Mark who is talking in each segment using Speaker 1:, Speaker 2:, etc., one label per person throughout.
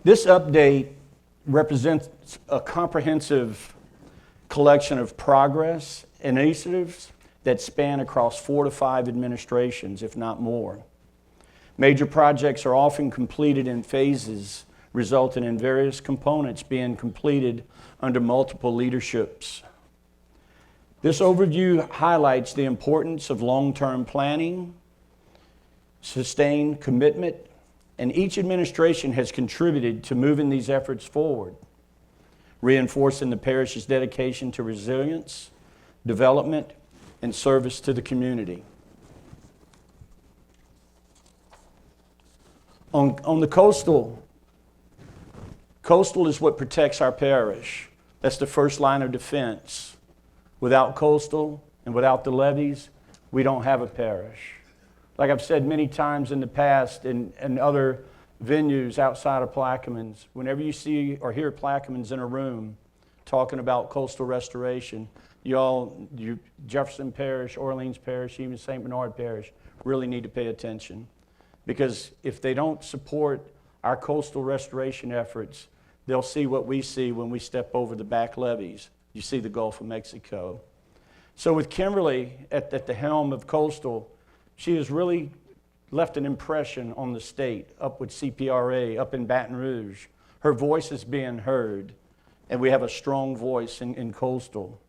Speaker 1: This update represents a comprehensive collection of progress initiatives that span across 4 to 5 administrations, if not more. Major projects are often completed in phases, resulting in various components being completed under multiple leaderships. This overview highlights the importance of long-term planning, sustained commitment, and each administration has contributed to moving these efforts forward, reinforcing the parish's dedication to resilience, development, and service to the community. On the coastal is what protects our parish. That's the first line of defense. Without coastal and without the levees, we don't have a parish. Like I've said many times in the past in other venues outside of Plaquemines, whenever you see or hear Plaquemines in a room talking about coastal restoration, you Jefferson Parish, Orleans Parish, even St. Bernard Parish really need to pay attention. Because if they don't support our coastal restoration efforts, they'll see what we see when we step over the back levees. You see the Gulf of Mexico. So with Kimberly at the helm of coastal, she has really left an impression on the state, up with CPRA, up in Baton Rouge. Her voice is being heard, and we have a strong voice in coastal.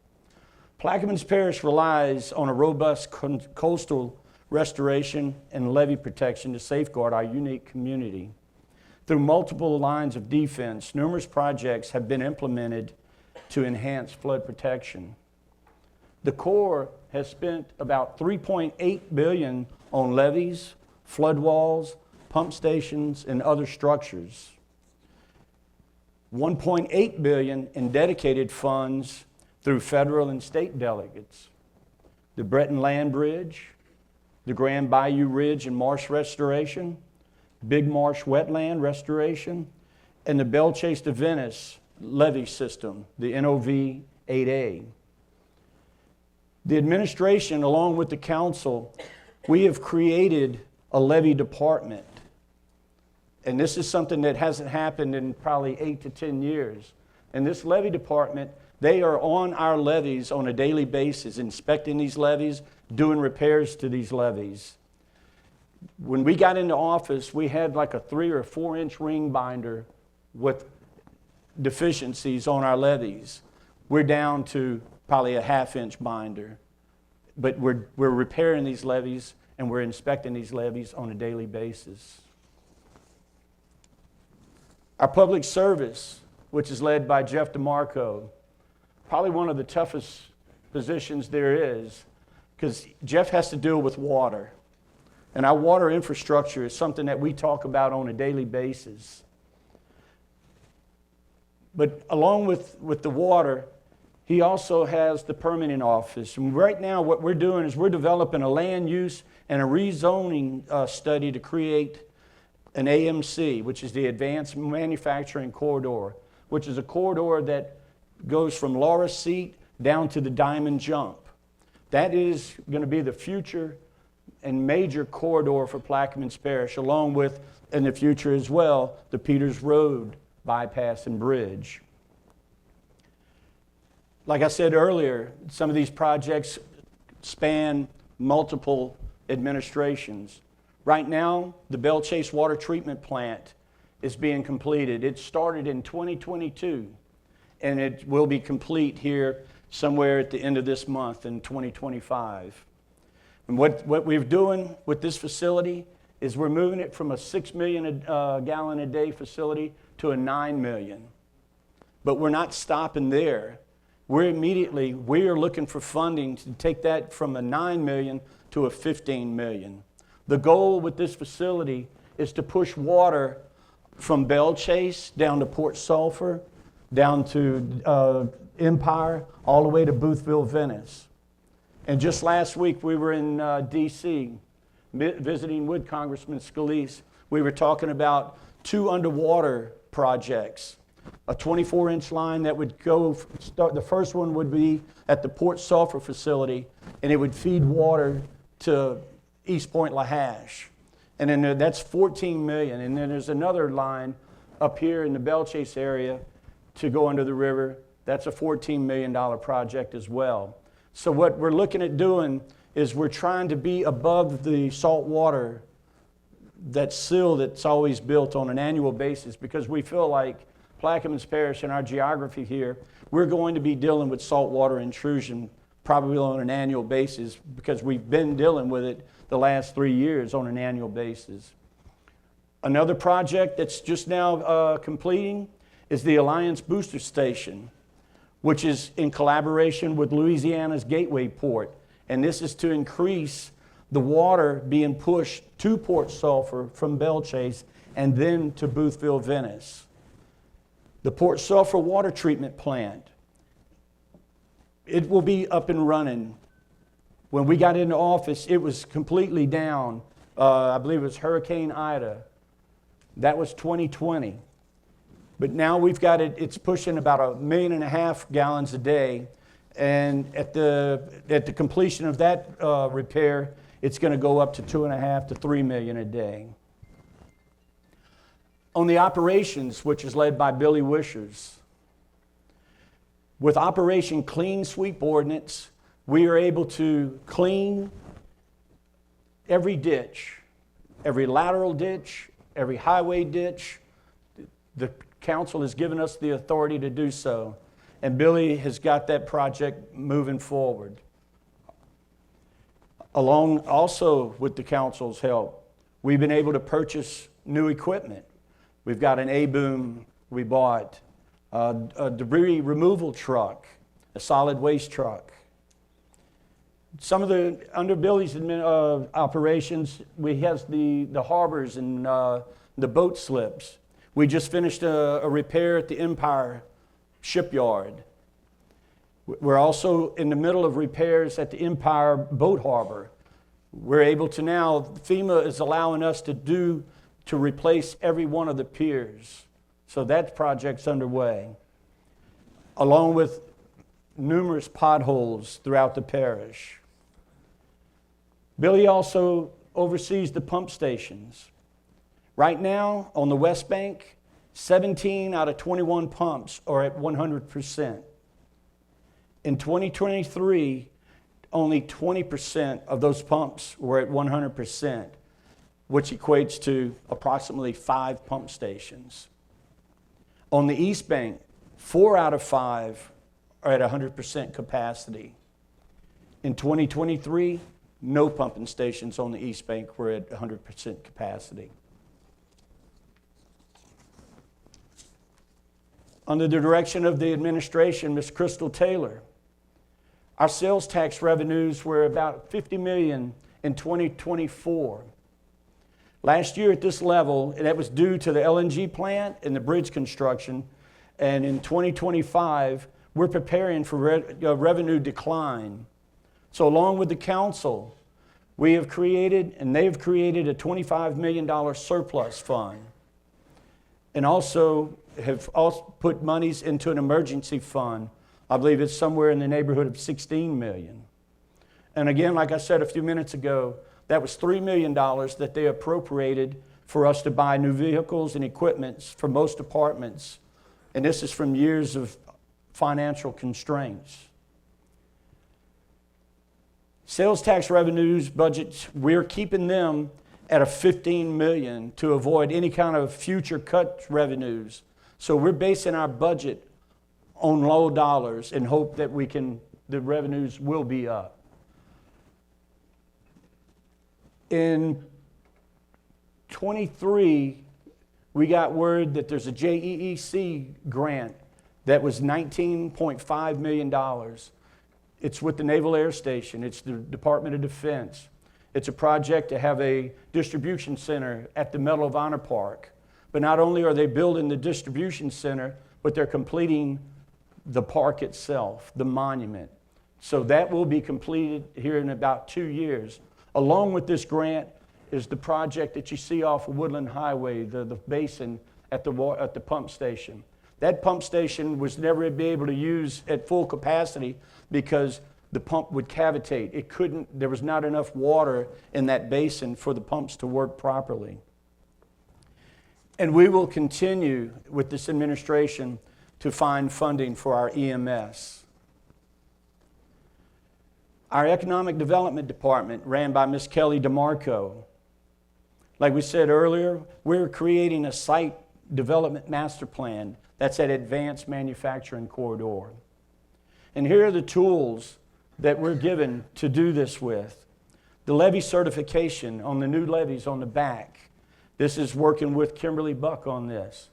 Speaker 1: Plaquemines Parish relies on a robust coastal restoration and levee protection to safeguard our unique community. Through multiple lines of defense, numerous projects have been implemented to enhance flood protection. The Corps has spent about $3.8 billion on levees, flood walls, pump stations, and other structures. $1.8 billion in dedicated funds through federal and state delegates. The Breton Land Bridge, the Grand Bayou Ridge and Marsh Restoration, Big Marsh Wetland Restoration, and the Belle Chase to Venice levee system, the NOV 8A. The administration, along with the council, we have created a levee department. And this is something that hasn't happened in probably 8 to 10 years. And this levee department, they are on our levees on a daily basis, inspecting these levees, doing repairs to these levees. When we got into office, we had like a 3 or 4 inch ring binder with deficiencies on our levees. We're down to probably a 1/2 inch binder. But we're repairing these levees and we're inspecting these levees on a daily basis. Our public service, which is led by Jeff DeMarco, probably one of the toughest positions there is, because Jeff has to deal with water. And our water infrastructure is something that we talk about on a daily basis. But along with the water, he also has the permitting office. And right now what we're doing is we're developing a land use and a rezoning study to create an AMC, which is the Advanced Manufacturing Corridor, which is a corridor that goes from Laura Seat down to the Diamond Jump. That is going to be the future and major corridor for Plaquemines Parish, along with, in the future as well, the Peters Road bypass and bridge. Like I said earlier, some of these projects span multiple administrations. Right now, the Belle Chase Water Treatment Plant is being completed. It started in 2022, and it will be complete here somewhere at the end of this month in 2025. And what we're doing with this facility is we're moving it from a 6 million gallon a day facility to a 9 million. But we're not stopping there. We are looking for funding to take that from a 9 million to a 15 million. The goal with this facility is to push water from Belle Chase down to Port Sulphur, down to Empire, all the way to Boothville, Venice. And just last week we were in D.C. visiting with Congressman Scalise. We were talking about 2 underwater projects. A 24-inch line that would the first one would be at the Port Sulphur facility, and it would feed water to East Point Lahash. And then that's 14 million. And then there's another line up here in the Belle Chase area to go under the river. That's a $14 million project as well. So what we're looking at doing is we're trying to be above the salt water, that sill that's always built on an annual basis, because we feel like Plaquemines Parish and our geography here, we're going to be dealing with saltwater intrusion probably on an annual basis, because we've been dealing with it the last 3 years on an annual basis. Another project that's just now completing is the Alliance Booster Station, which is in collaboration with Louisiana's Gateway Port. And this is to increase the water being pushed to Port Sulphur from Belle Chase and then to Boothville, Venice. The Port Sulphur water treatment plant, it will be up and running. When we got into office, it was completely down. I believe it was Hurricane Ida. That was 2020. But now we've got it, it's pushing about 1.5 million gallons a day. And at the completion of that repair, it's going to go up to 2.5 to 3 million a day. On the operations, which is led by Billy Wishers, with Operation Clean Sweep Ordinance, we are able to clean every ditch, every lateral ditch, every highway ditch. The council has given us the authority to do so, and Billy has got that project moving forward. Along also with the council's help, we've been able to purchase new equipment. We've got an A-boom we bought, a debris removal truck, a solid waste truck. Some of the, under Billy's operations, we have the harbors and the boat slips. We just finished a repair at the Empire shipyard. We're also in the middle of repairs at the Empire Boat Harbor. We're able to now, FEMA is allowing us to replace every one of the piers. So that project's underway, along with numerous potholes throughout the parish. Billy also oversees the pump stations. Right now, on the West Bank, 17 out of 21 pumps are at 100%. In 2023, only 20% of those pumps were at 100%, which equates to approximately 5 pump stations. On the East Bank, 4 out of 5 are at 100% capacity. In 2023, no pumping stations on the East Bank were at 100% capacity. Under the direction of the administration, Ms. Crystal Taylor, our sales tax revenues were about $50 million in 2024. Last year at this level, and that was due to the LNG plant and the bridge construction, and in 2025, we're preparing for revenue decline. So along with the council, we have created, and they've created, a $25 million surplus fund, and also have put monies into an emergency fund. I believe it's somewhere in the neighborhood of $16 million. And again, like I said a few minutes ago, that was $3 million that they appropriated for us to buy new vehicles and equipment for most departments. And this is from years of financial constraints. Sales tax revenues budgets, we're keeping them at a $15 million to avoid any kind of future cut revenues. So we're basing our budget on low dollars and hope that the revenues will be up. In 23, we got word that there's a JEEC grant that was $19.5 million. It's with the Naval Air Station. It's the Department of Defense. It's a project to have a distribution center at the Medal of Honor Park. But not only are they building the distribution center, but they're completing the park itself, the monument. So that will be completed here in about 2 years. Along with this grant is the project that you see off of Woodland Highway, the basin at the pump station. That pump station was never be able to use at full capacity because the pump would cavitate. There was not enough water in that basin for the pumps to work properly. And we will continue with this administration to find funding for our EMS. Our Economic Development Department, ran by Ms. Kelly DeMarco. Like we said earlier, we're creating a site development master plan that's at Advanced Manufacturing Corridor. And here are the tools that we're given to do this with. The levy certification on the new levies on the back. This is working with Kimberly Buck on this.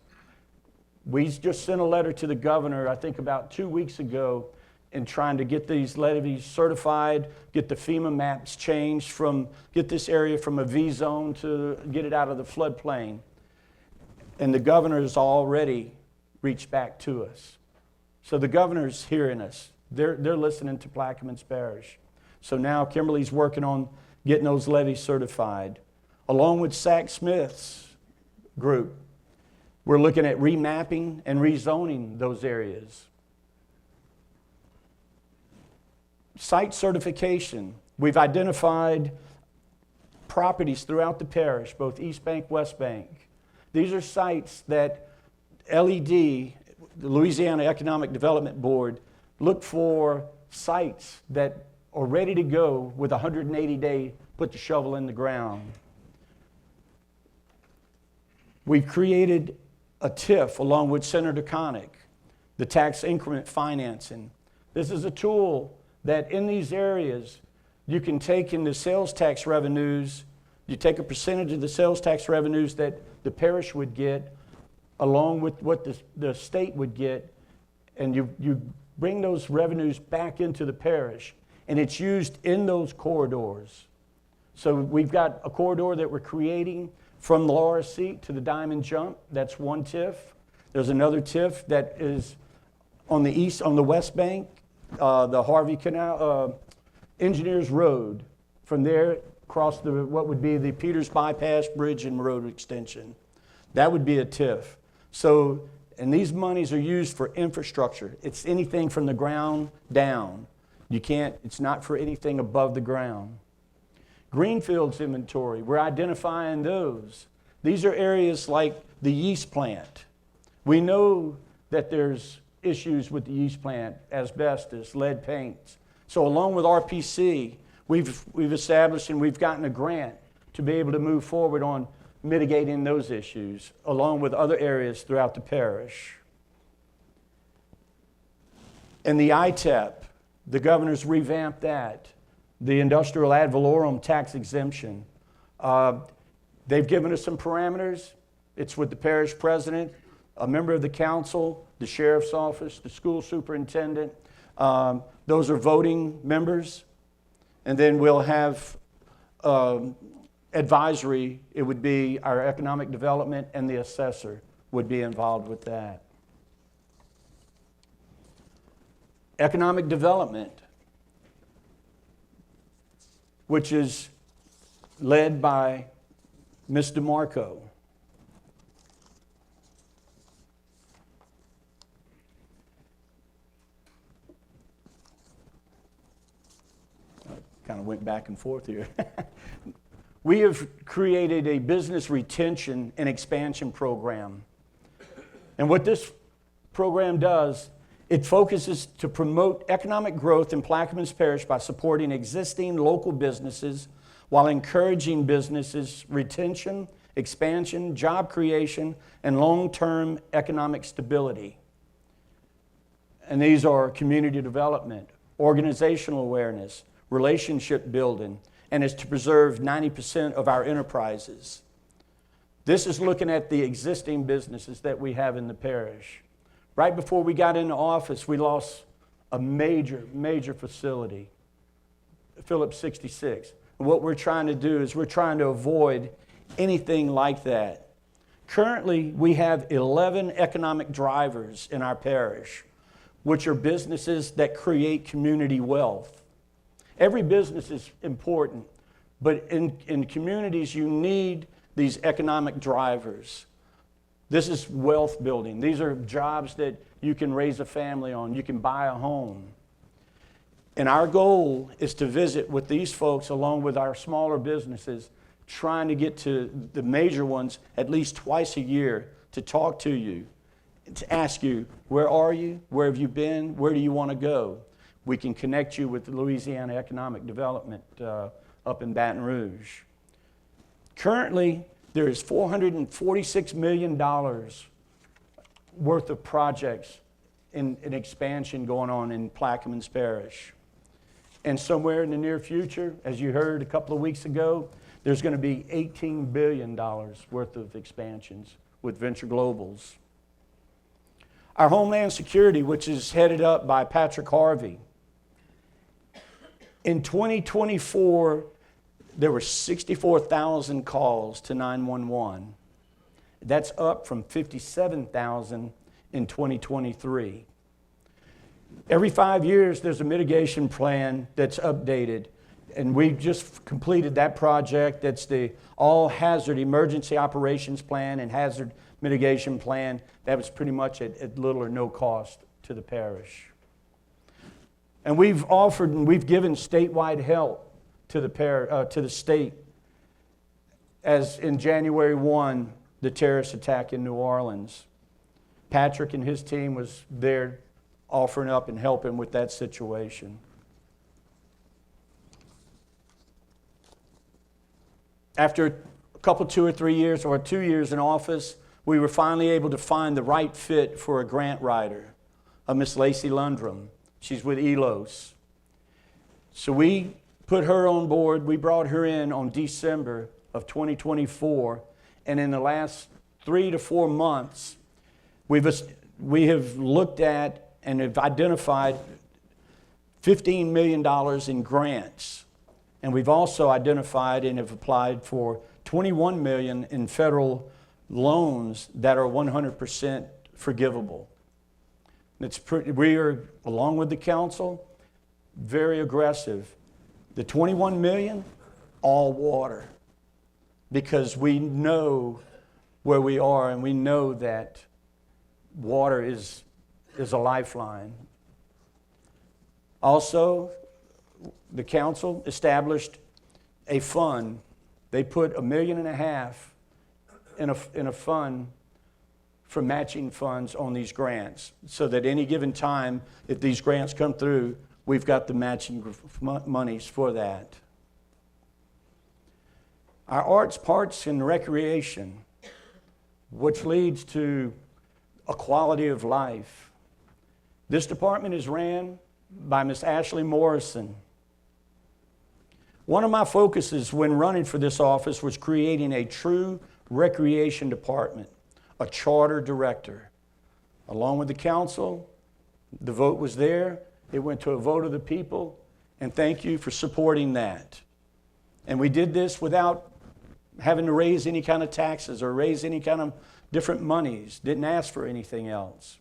Speaker 1: We just sent a letter to the governor, I think about 2 weeks ago, in trying to get these levees certified, get the FEMA maps changed, get this area from a V zone to get it out of the floodplain. And the governor has already reached back to us. So the governor's hearing us. They're listening to Plaquemines Parish. So now Kimberly's working on getting those levees certified. Along with Sack Smith's group, we're looking at remapping and rezoning those areas. Site certification. We've identified properties throughout the parish, both East Bank, West Bank. These are sites that LED, the Louisiana Economic Development Board, look for sites that are ready to go with 180-day put the shovel in the ground. We've created a TIF along with Senator Connick, the tax increment financing. This is a tool that in these areas you can take in the sales tax revenues, you take a percentage of the sales tax revenues that the parish would get along with what the state would get, and you bring those revenues back into the parish, and it's used in those corridors. So we've got a corridor that we're creating from the Laura Seat to the Diamond Jump. That's one TIF. There's another TIF that is on the west bank, the Harvey Canal, Engineers Road. From there, across what would be the Peters Bypass Bridge and Road Extension. That would be a TIF. So, and these monies are used for infrastructure. It's anything from the ground down. It's not for anything above the ground. Greenfields inventory, we're identifying those. These are areas like the yeast plant. We know that there's issues with the yeast plant, asbestos, lead paints. So along with RPC, we've established and we've gotten a grant to be able to move forward on mitigating those issues, along with other areas throughout the parish. And the ITEP, the governor's revamped that. The industrial ad valorem tax exemption. They've given us some parameters. It's with the parish president, a member of the council, the sheriff's office, the school superintendent. Those are voting members. And then we'll have advisory. It would be our economic development, and the assessor would be involved with that. Economic development, which is led by Ms. DeMarco. Kind of went back and forth here. We have created a business retention and expansion program. And what this program does, it focuses to promote economic growth in Plaquemines Parish by supporting existing local businesses while encouraging businesses' retention, expansion, job creation, and long-term economic stability. And these are community development, organizational awareness, relationship building, and is to preserve 90% of our enterprises. This is looking at the existing businesses that we have in the parish. Right before we got into office, we lost a major facility, Phillips 66. And what we're trying to do is we're trying to avoid anything like that. Currently, we have 11 economic drivers in our parish, which are businesses that create community wealth. Every business is important, but in communities, you need these economic drivers. This is wealth building. These are jobs that you can raise a family on. You can buy a home. And our goal is to visit with these folks along with our smaller businesses trying to get to the major ones at least twice a year to talk to you, to ask you, where are you? Where have you been? Where do you want to go? We can connect you with the Louisiana Economic Development up in Baton Rouge. Currently, there is $446 million worth of projects in expansion going on in Plaquemines Parish. And somewhere in the near future, as you heard a couple of weeks ago, there's going to be $18 billion worth of expansions with Venture Globals. Our Homeland Security, which is headed up by Patrick Harvey. In 2024, there were 64,000 calls to 911. That's up from 57,000 in 2023. Every 5 years, there's a mitigation plan that's updated. And we just completed that project. That's the All-Hazard Emergency Operations Plan and Hazard Mitigation Plan. That was pretty much at little or no cost to the parish. And we've offered and we've given statewide help to the state, as in January 1, the terrorist attack in New Orleans. Patrick and his team was there offering up and helping with that situation. After a couple, 2 or 3 years, or 2 years in office, we were finally able to find the right fit for a grant writer, Miss Lacey Lundrum. She's with ELOS. So we put her on board. We brought her in on December of 2024. And in the last 3 to 4 months, we have looked at and have identified $15 million in grants. And we've also identified and have applied for $21 million in federal loans that are 100% forgivable. We are, along with the council, very aggressive. The $21 million, all water. Because we know where we are, and we know that water is a lifeline. Also, the council established a fund. They put $1.5 million in a fund for matching funds on these grants, so that any given time, if these grants come through, we've got the matching monies for that. Our arts, parks, and recreation, which leads to a quality of life. This department is ran by Miss Ashley Morrison. One of my focuses when running for this office was creating a true recreation department, a charter director. Along with the council, the vote was there. It went to a vote of the people, and thank you for supporting that. And we did this without having to raise any kind of taxes or raise any kind of different monies. Didn't ask for anything else.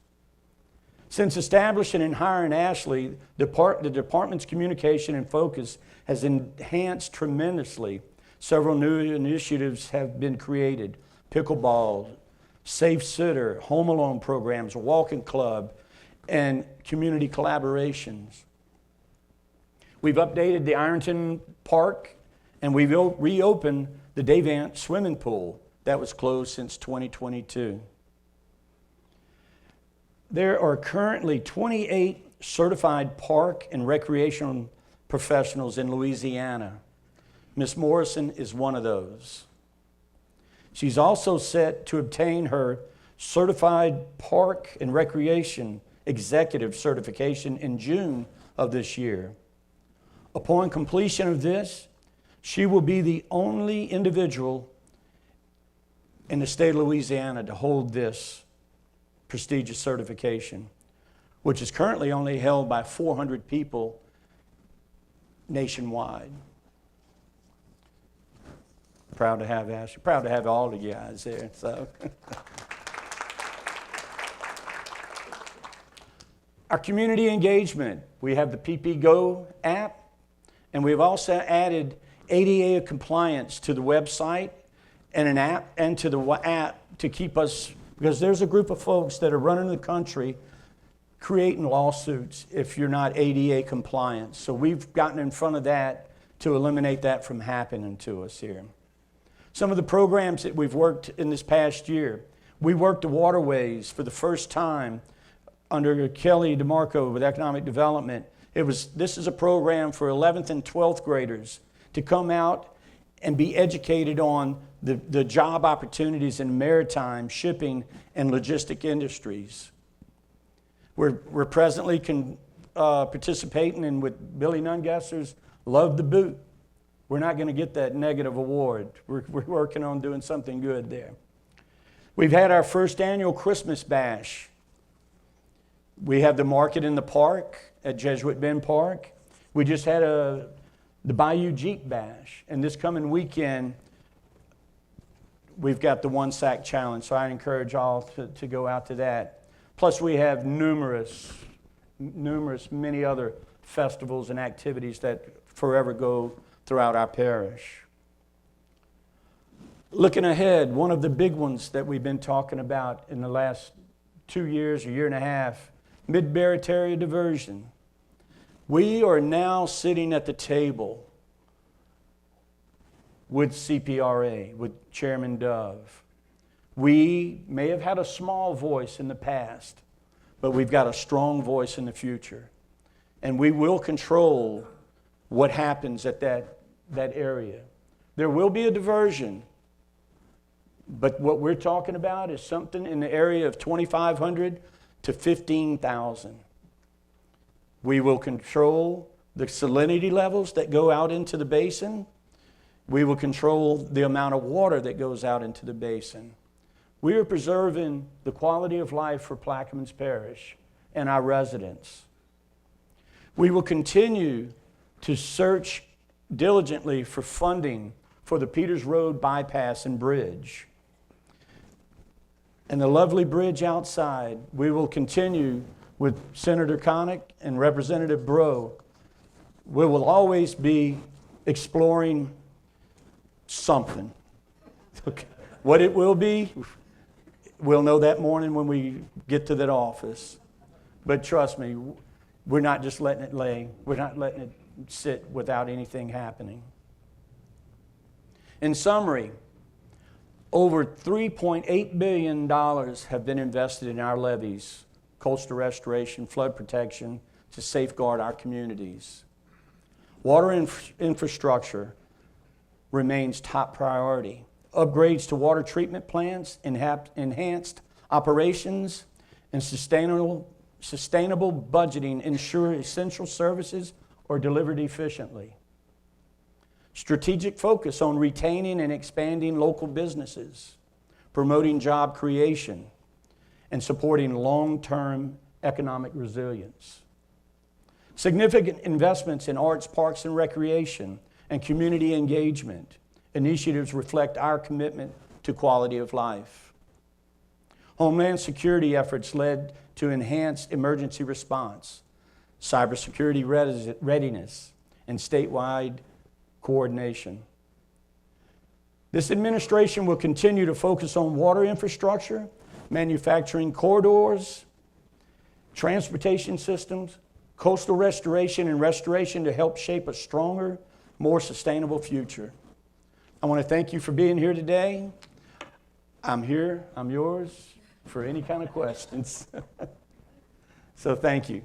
Speaker 1: Since establishing and hiring Ashley, the department's communication and focus has enhanced tremendously. Several new initiatives have been created. Pickleball, Safe Sitter, Home Alone programs, Walking Club, and community collaborations. We've updated the Ironton Park, and we've reopened the Davant swimming pool that was closed since 2022. There are currently 28 certified park and recreation professionals in Louisiana. Ms. Morrison is one of those. She's also set to obtain her certified park and recreation executive certification in June of this year. Upon completion of this, she will be the only individual in the state of Louisiana to hold this prestigious certification, which is currently only held by 400 people nationwide. Proud to have Ashley. Proud to have all of you guys there. So, our community engagement. We have the PP Go app, and we've also added ADA compliance to the website and an app, and to the app to keep us, because there's a group of folks that are running the country creating lawsuits if you're not ADA compliant. So we've gotten in front of that to eliminate that from happening to us here. Some of the programs that we've worked in this past year. We worked the waterways for the first time under Kelly DeMarco with Economic Development. This is a program for 11th and 12th graders to come out and be educated on the job opportunities in maritime, shipping, and logistic industries. We're presently participating in with Billy Nungesser's Love the Boot. We're not going to get that negative award. We're working on doing something good there. We've had our first annual Christmas bash. We have the market in the park at Jesuit Bend Park. We just had the Bayou Jeep bash. And this coming weekend, we've got the One Sack Challenge. So I encourage all to go out to that. Plus we have many other festivals and activities that forever go throughout our parish. Looking ahead, one of the big ones that we've been talking about in the last 2 years, a year and a half, Mid-Barrett Area Diversion. We are now sitting at the table with CPRA, with Chairman Dove. We may have had a small voice in the past, but we've got a strong voice in the future. And we will control what happens at that area. There will be a diversion, but what we're talking about is something in the area of 2,500 to 15,000. We will control the salinity levels that go out into the basin. We will control the amount of water that goes out into the basin. We are preserving the quality of life for Plaquemines Parish and our residents. We will continue to search diligently for funding for the Peters Road bypass and bridge. And the lovely bridge outside, we will continue with Senator Connick and Representative Breaux. We will always be exploring something. Okay. What it will be, we'll know that morning when we get to that office. But trust me, we're not just letting it lay. We're not letting it sit without anything happening. In summary, over $3.8 billion have been invested in our levees, coastal restoration, flood protection, to safeguard our communities. Water infrastructure remains top priority. Upgrades to water treatment plants, enhanced operations, and sustainable budgeting ensure essential services are delivered efficiently. Strategic focus on retaining and expanding local businesses, promoting job creation, and supporting long-term economic resilience. Significant investments in arts, parks, and recreation, and community engagement initiatives reflect our commitment to quality of life. Homeland security efforts led to enhanced emergency response, cybersecurity readiness, and statewide coordination. This administration will continue to focus on water infrastructure, manufacturing corridors, transportation systems, coastal restoration, and restoration to help shape a stronger, more sustainable future. I want to thank you for being here today. I'm here, I'm yours, for any kind of questions. So thank you.